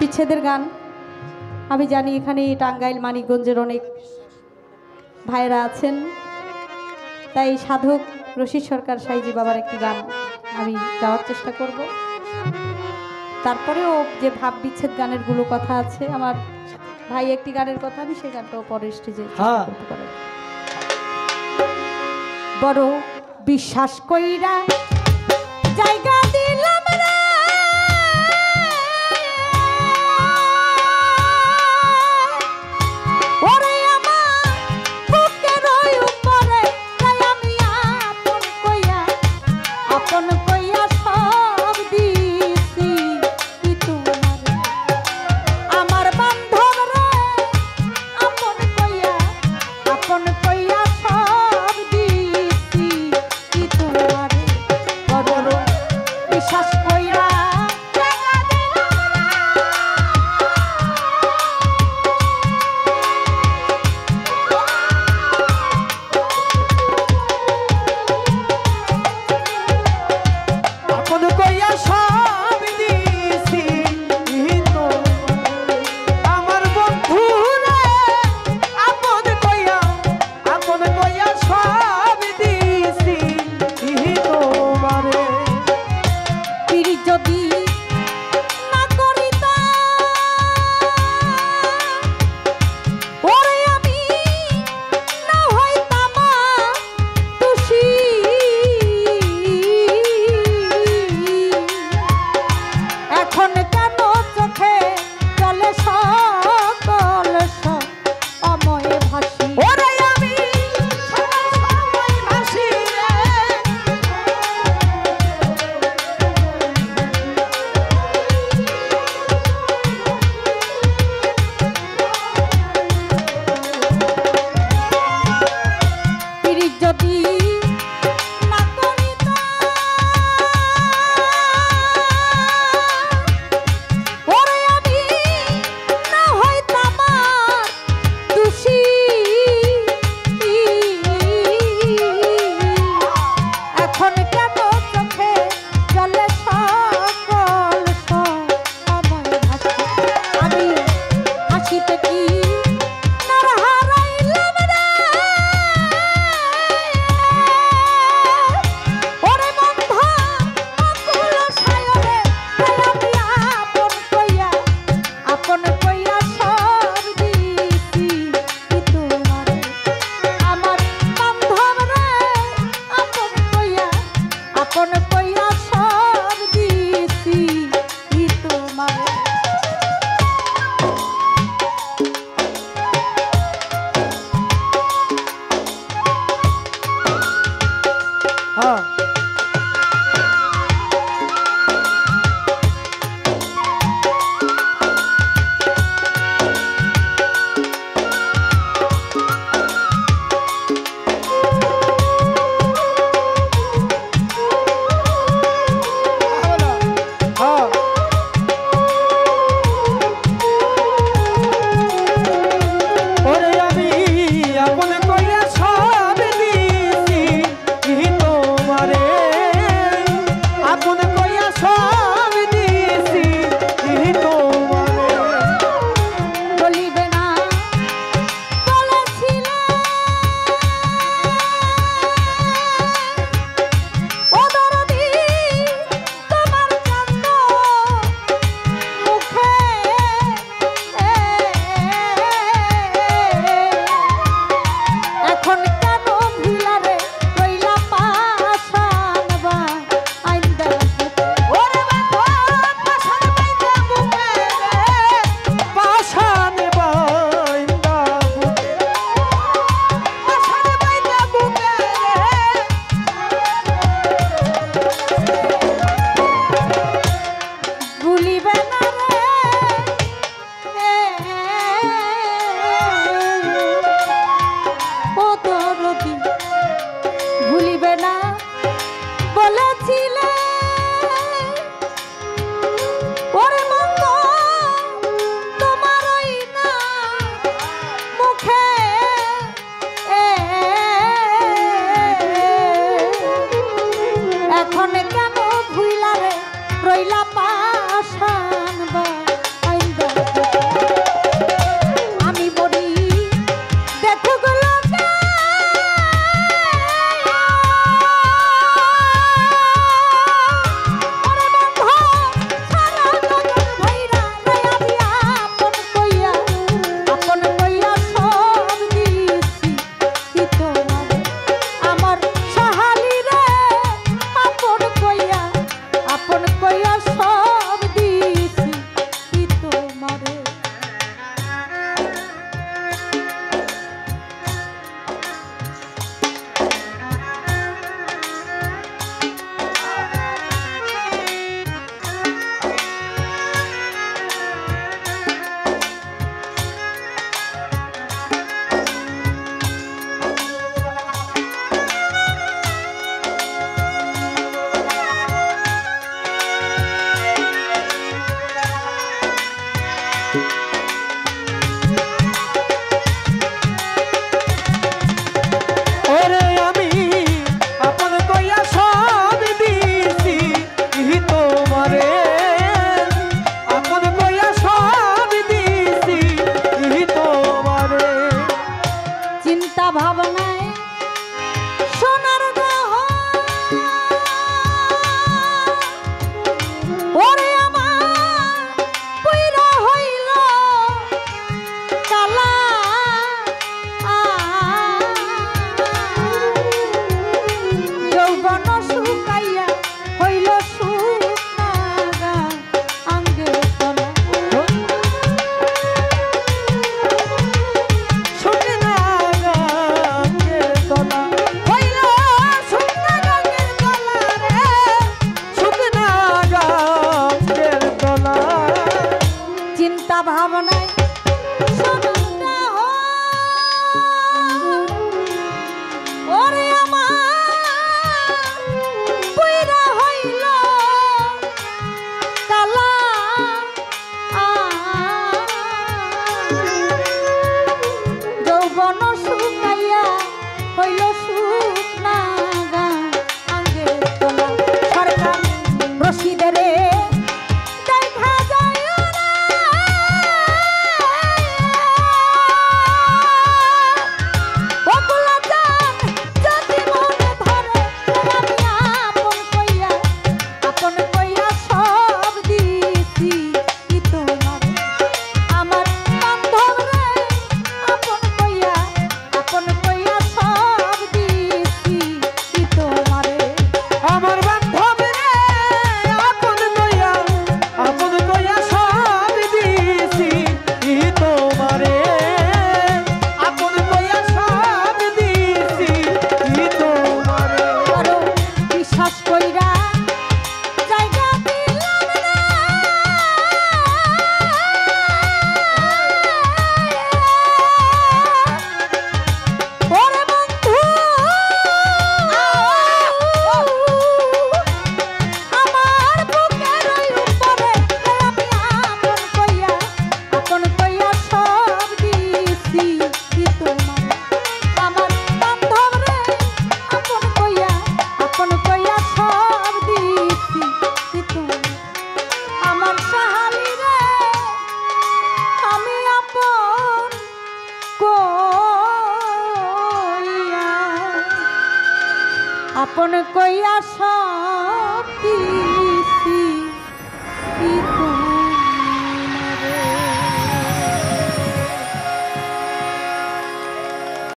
বিচ্ছেদের গান। আমি জানি এখানে টাঙ্গাইল মানিকগঞ্জের অনেক ভাইরা আছেন, তাই সাধক রশিদ সরকার সাইজি বাবার একটি গান আমি গাওয়ার চেষ্টা করব। তারপরেও যে ভাব বিচ্ছেদ গানের গুলো কথা আছে, আমার ভাই একটি গানের কথা, আমি সেই গানটাও পরে স্টেজে করতে পারি। বড় বিশ্বাস কইরা জায়গা দিলাম রে, ওরে আমার বুকের উপরে তাই আমি আপন কইয়া সব দিছি কি তোমার আমার বান্ধব রে, আপন কইয়া সব দিছি কি তোমার। বড় চিন্তা ভাবনায় সোনাটা ওরে আমার পুইরা হইল কালা যৌবন শুকাইয়া হইল শুকনা আঙ্গে তোলা সরকার রশিদেরে দেখা যায় না বকুলা জান যদি মনে ধরে আমি আপন কইয়া সব দিছি কি তোমার আমার বান্ধব রে আপন কইয়া সব দিছি কি তোমারে আমার বান্ধব রে আপন কইয়া সব দিছি ই তোমারে আপন কইয়া সব দিছি ই তোমারে আরো বিশ্বাস কইরা জায়গা দিলাম না ওরে বন্ধু আমার বুকের উপরে আমি আপন কইয়া সব দিছি কি তোমার আমার বান্ধব রে আপন কইয়া সব দিছি কি তোমার আমার সাহালি রে আমি আপন কইয়া সব দিছি কি তোমার